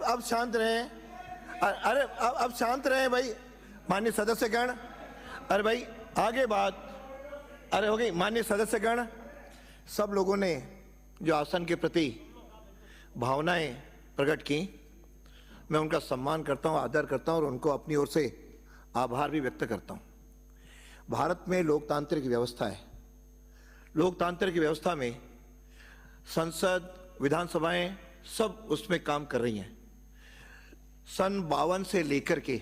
अब शांत रहें। अरे अब शांत रहें भाई माननीय सदस्यगण। अरे भाई आगे बात। अरे हो गई। माननीय सदस्यगण, सब लोगों ने जो आसन के प्रति भावनाएं प्रकट की, मैं उनका सम्मान करता हूं, आदर करता हूं और उनको अपनी ओर से आभार भी व्यक्त करता हूं। भारत में लोकतांत्रिक व्यवस्था है। लोकतांत्रिक व्यवस्था में संसद, विधानसभाएं सब उसमें काम कर रही हैं। सन 52 से लेकर के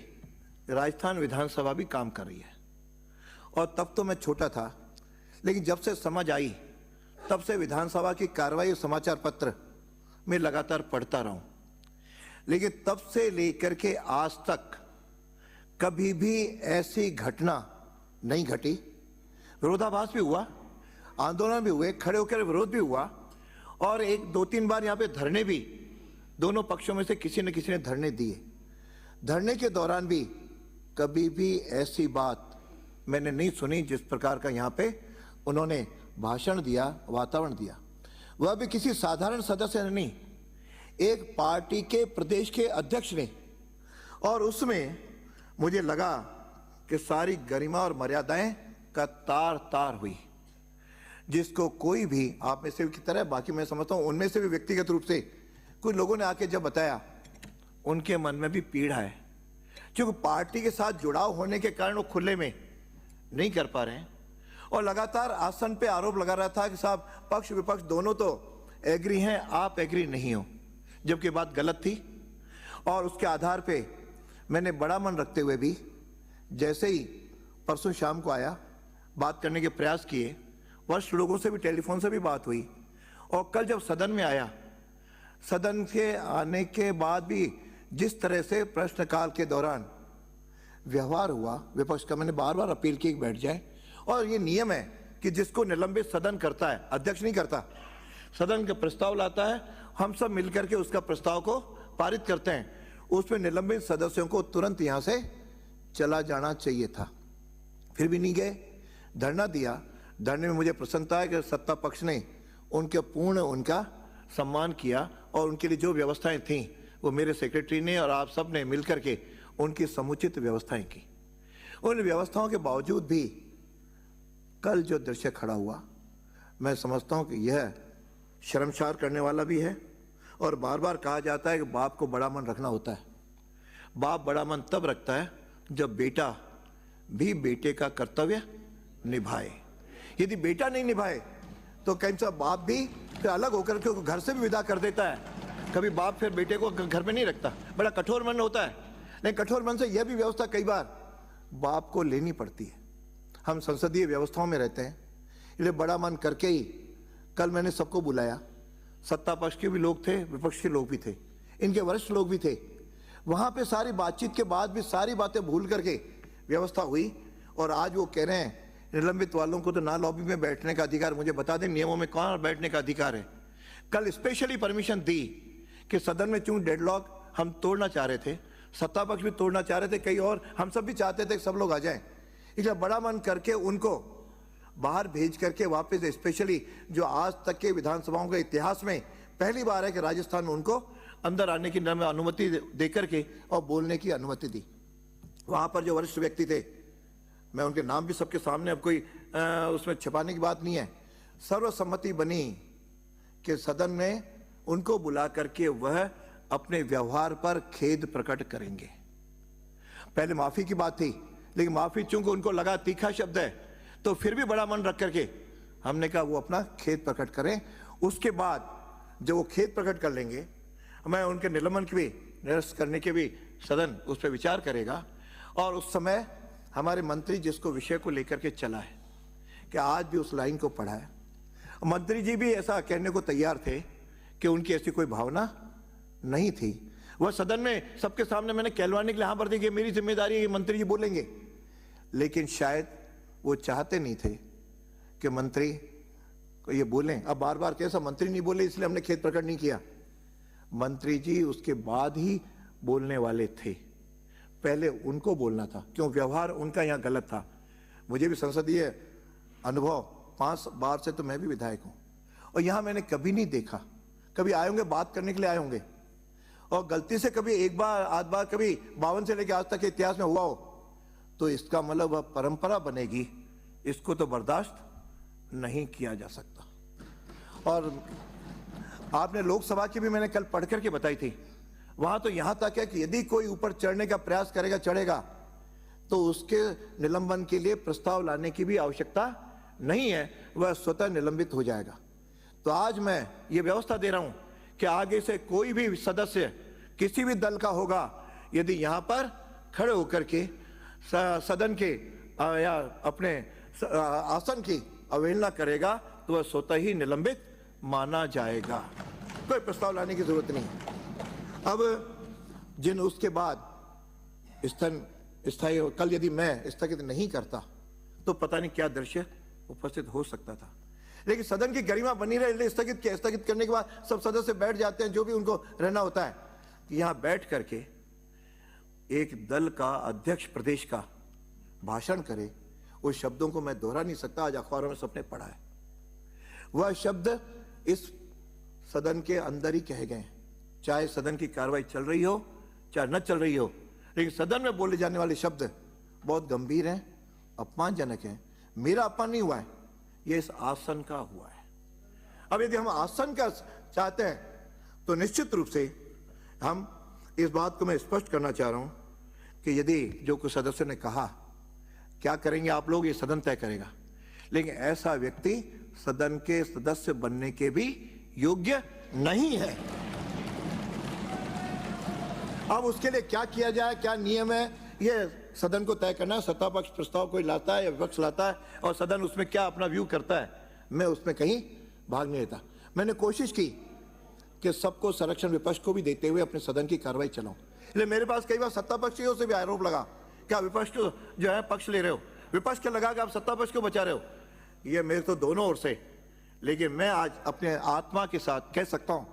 राजस्थान विधानसभा भी काम कर रही है। और तब तो मैं छोटा था, लेकिन जब से समझ आई तब से विधानसभा की कार्रवाई समाचार पत्र में लगातार पढ़ता रहा हूं। लेकिन तब से लेकर के आज तक कभी भी ऐसी घटना नहीं घटी। विरोधाभास भी हुआ, आंदोलन भी हुए, खड़े होकर विरोध भी हुआ और एक दो तीन बार यहाँ पे धरने भी, दोनों पक्षों में से किसी न किसी ने धरने दिए। धरने के दौरान भी कभी भी ऐसी बात मैंने नहीं सुनी जिस प्रकार का यहाँ पे उन्होंने भाषण दिया, वातावरण दिया। वह भी किसी साधारण सदस्य ने नहीं, एक पार्टी के प्रदेश के अध्यक्ष ने। और उसमें मुझे लगा कि सारी गरिमा और मर्यादाएं का तार तार हुई, जिसको कोई भी आप में से की तरह, बाकी मैं समझता हूं उनमें से भी व्यक्तिगत रूप से कुछ लोगों ने आके जब बताया, उनके मन में भी पीड़ा है, क्योंकि पार्टी के साथ जुड़ाव होने के कारण वो खुले में नहीं कर पा रहे हैं। और लगातार आसन पे आरोप लगा रहा था कि साहब पक्ष विपक्ष दोनों तो एग्री हैं, आप एग्री नहीं हो, जबकि बात गलत थी। और उसके आधार पे मैंने बड़ा मन रखते हुए भी जैसे ही परसों शाम को आया, बात करने के प्रयास किए, वरिष्ठ लोगों से भी टेलीफोन से भी बात हुई। और कल जब सदन में आया, सदन के आने के बाद भी जिस तरह से प्रश्नकाल के दौरान व्यवहार हुआ विपक्ष का, मैंने बार बार अपील की बैठ जाए। और ये नियम है कि जिसको निलंबित सदन करता है, अध्यक्ष नहीं करता, सदन का प्रस्ताव लाता है, हम सब मिलकर के उसका प्रस्ताव को पारित करते हैं। उसमें निलंबित सदस्यों को तुरंत यहां से चला जाना चाहिए था, फिर भी नहीं गए, धरना दिया। धरने में मुझे प्रसन्नता है कि सत्ता पक्ष ने उनका सम्मान किया और उनके लिए जो व्यवस्थाएं थीं वो मेरे सेक्रेटरी ने और आप सब ने मिलकर के उनकी समुचित व्यवस्थाएं की। उन व्यवस्थाओं के बावजूद भी कल जो दृश्य खड़ा हुआ, मैं समझता हूं कि यह शर्मसार करने वाला भी है। और बार बार कहा जाता है कि बाप को बड़ा मन रखना होता है। बाप बड़ा मन तब रखता है जब बेटा भी बेटे का कर्तव्य निभाए। यदि बेटा नहीं निभाए तो कहीं सा बाप भी फिर अलग होकर के घर से भी विदा कर देता है। कभी बाप फिर बेटे को घर में नहीं रखता, बड़ा कठोर मन होता है। लेकिन कठोर मन से यह भी व्यवस्था कई बार बाप को लेनी पड़ती है। हम संसदीय व्यवस्थाओं में रहते हैं, इसलिए बड़ा मन करके ही कल मैंने सबको बुलाया। सत्ता पक्ष के भी लोग थे, विपक्ष के लोग भी थे, इनके वरिष्ठ लोग भी थे। वहां पे सारी बातचीत के बाद भी सारी बातें भूल करके व्यवस्था हुई। और आज वो कह रहे हैं निलंबित वालों को तो ना लॉबी में बैठने का अधिकार, मुझे बता दें नियमों में कौन बैठने का अधिकार है। कल स्पेशली परमिशन दी कि सदन में चूंकि डेडलॉक हम तोड़ना चाह रहे थे, सत्ता पक्ष भी तोड़ना चाह रहे थे, कई और हम सब भी चाहते थे कि सब लोग आ जाएं, इसलिए बड़ा मन करके उनको बाहर भेज करके वापस, स्पेशली जो आज तक के विधानसभाओं के इतिहास में पहली बार है कि राजस्थान में उनको अंदर आने की अनुमति दे करके और बोलने की अनुमति दी। वहां पर जो वरिष्ठ व्यक्ति थे, मैं उनके नाम भी सबके सामने, अब कोई उसमें छिपाने की बात नहीं है, सर्वसम्मति बनी कि सदन में उनको बुला करके वह अपने व्यवहार पर खेद प्रकट करेंगे। पहले माफी की बात थी, लेकिन माफी चूंकि उनको लगा तीखा शब्द है, तो फिर भी बड़ा मन रख करके हमने कहा वो अपना खेद प्रकट करें। उसके बाद जब वो खेद प्रकट कर लेंगे, मैं उनके निलंबन की भी, निरस्त करने के भी सदन उस पर विचार करेगा। और उस समय हमारे मंत्री जिसको विषय को लेकर के चला है कि आज भी उस लाइन को पढ़ा है, मंत्री जी भी ऐसा कहने को तैयार थे कि उनकी ऐसी कोई भावना नहीं थी। वह सदन में सबके सामने मैंने कहलवाने के लिए हाँ भर दी कि मेरी जिम्मेदारी है, ये मंत्री जी बोलेंगे। लेकिन शायद वो चाहते नहीं थे कि मंत्री को ये बोलें। अब बार बार कैसा मंत्री नहीं बोले इसलिए हमने खेद प्रकट नहीं किया। मंत्री जी उसके बाद ही बोलने वाले थे, पहले उनको बोलना था, क्यों व्यवहार उनका यहाँ गलत था। मुझे भी संसदीय अनुभव 5 बार से, तो मैं भी विधायक हूं और यहां मैंने कभी नहीं देखा, कभी आए होंगे बात करने के लिए आए होंगे, और गलती से कभी एक बार आध बार कभी 52 से लेकर आज तक के इतिहास में हुआ हो तो इसका मतलब वह परंपरा बनेगी, इसको तो बर्दाश्त नहीं किया जा सकता। और आपने लोकसभा की भी मैंने कल पढ़ करके बताई थी, वहां तो यहां तक है कि यदि कोई ऊपर चढ़ने का प्रयास करेगा, चढ़ेगा, तो उसके निलंबन के लिए प्रस्ताव लाने की भी आवश्यकता नहीं है, वह स्वतः निलंबित हो जाएगा। तो आज मैं ये व्यवस्था दे रहा हूं कि आगे से कोई भी सदस्य किसी भी दल का होगा, यदि यहां पर खड़े होकर के सदन के या अपने आसन की अवहेलना करेगा तो वह स्वतः ही निलंबित माना जाएगा, कोई प्रस्ताव लाने की जरूरत नहीं। अब जिन उसके बाद स्थायी कल यदि मैं स्थगित नहीं करता तो पता नहीं क्या दृश्य उपस्थित हो सकता था, लेकिन सदन की गरिमा बनी रहे इसलिए स्थगित किया। स्थगित करने के बाद सब सदस्य बैठ जाते हैं, जो भी उनको रहना होता है। यहां बैठ करके एक दल का अध्यक्ष प्रदेश का भाषण करे, उस शब्दों को मैं दोहरा नहीं सकता, आज अखबारों में सबने पढ़ा है। वह शब्द इस सदन के अंदर ही कहे गए, चाहे सदन की कार्रवाई चल रही हो चाहे न चल रही हो, लेकिन सदन में बोले जाने वाले शब्द बहुत गंभीर हैं, अपमानजनक हैं। मेरा अपमान नहीं हुआ है, यह इस आसन का हुआ है। अब यदि हम आसन का चाहते हैं तो निश्चित रूप से हम इस बात को मैं स्पष्ट करना चाह रहा हूं कि यदि जो कुछ सदस्य ने कहा क्या करेंगे आप लोग, ये सदन तय करेगा, लेकिन ऐसा व्यक्ति सदन के सदस्य बनने के भी योग्य नहीं है। अब उसके लिए क्या किया जाए, क्या नियम है, ये सदन को तय करना है। सत्ता पक्ष प्रस्ताव कोई लाता है या विपक्ष लाता है और सदन उसमें क्या अपना व्यू करता है, मैं उसमें कहीं भाग नहीं लेता। मैंने कोशिश की कि सबको संरक्षण विपक्ष को भी देते हुए अपने सदन की कार्रवाई चलाऊं, इसलिए मेरे पास कई बार सत्ता पक्षियों से भी आरोप लगा क्या विपक्ष को जो है पक्ष ले रहे हो, विपक्ष का लगा कि आप सत्ता पक्ष को बचा रहे हो। ये मेरे तो दोनों ओर से, लेकिन मैं आज अपने आत्मा के साथ कह सकता हूं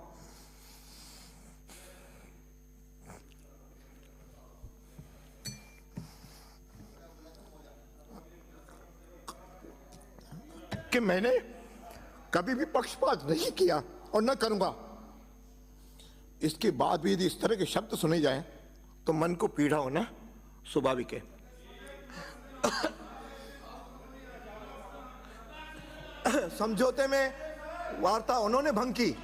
कि मैंने कभी भी पक्षपात नहीं किया और न करूंगा। इसके बाद भी यदि इस तरह के शब्द सुने जाएं तो मन को पीड़ा होना स्वाभाविक है। समझौते में वार्ता उन्होंने भंग की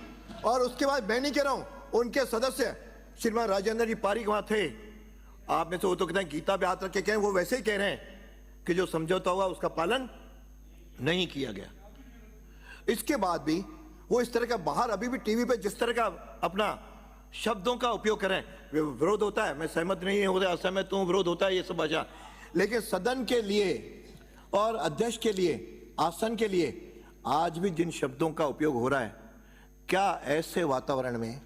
और उसके बाद मैं नहीं कह रहा हूं, उनके सदस्य श्रीमान राजेंद्र जी पारिक वहां थे, आप में से वो तो कहते हैं गीता पे हाथ रख के कहें, वो वैसे ही कह रहे हैं कि जो समझौता हुआ उसका पालन नहीं किया गया। इसके बाद भी वो इस तरह का बाहर अभी भी टीवी पे जिस तरह का अपना शब्दों का उपयोग करें, विरोध होता है, मैं सहमत नहीं होता, असहमत हूं, विरोध होता है, ये सब भाषा, लेकिन सदन के लिए और अध्यक्ष के लिए, आसन के लिए आज भी जिन शब्दों का उपयोग हो रहा है, क्या ऐसे वातावरण में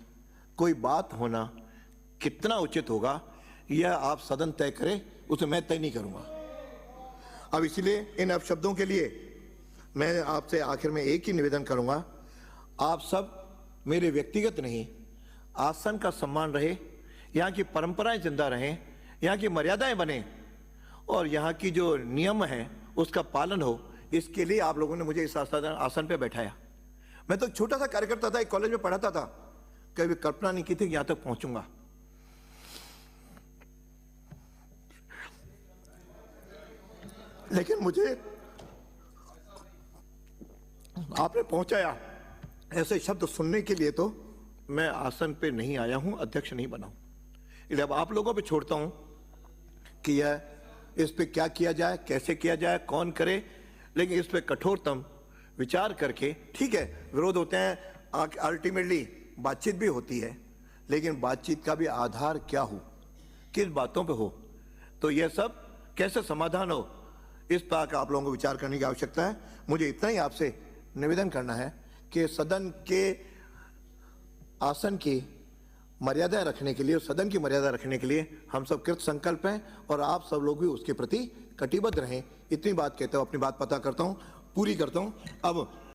कोई बात होना कितना उचित होगा, यह आप सदन तय करें, उसे मैं तय नहीं करूंगा। अब इसलिए इन अपशब्दों के लिए मैं आपसे आखिर में एक ही निवेदन करूंगा, आप सब मेरे व्यक्तिगत नहीं, आसन का सम्मान रहे, यहाँ की परंपराएं जिंदा रहें, यहाँ की मर्यादाएं बने और यहाँ की जो नियम है उसका पालन हो, इसके लिए आप लोगों ने मुझे इस आसन पे बैठाया। मैं तो छोटा सा कार्यकर्ता था, एक कॉलेज में पढ़ाता था, कभी कल्पना नहीं की थी कि यहां तक पहुंचूंगा। लेकिन मुझे आपने पहुंचाया, ऐसे शब्द सुनने के लिए तो मैं आसन पे नहीं आया हूं, अध्यक्ष नहीं बना हूं। इसलिए अब आप लोगों पे छोड़ता हूं कि यह इस पे क्या किया जाए, कैसे किया जाए, कौन करे, लेकिन इस पे कठोरतम विचार करके, ठीक है विरोध होते हैं, अल्टीमेटली बातचीत भी होती है, लेकिन बातचीत का भी आधार क्या हो, किस बातों पे हो, तो यह सब कैसे समाधान हो, इस पर आप लोगों को विचार करने की आवश्यकता है। मुझे इतना ही आपसे निवेदन करना है कि सदन के आसन की मर्यादा रखने के लिए, सदन की मर्यादा रखने के लिए हम सब कृत संकल्प हैं और आप सब लोग भी उसके प्रति कटिबद्ध रहें। इतनी बात कहते हुए अपनी बात पता करता हूं, पूरी करता हूं। अब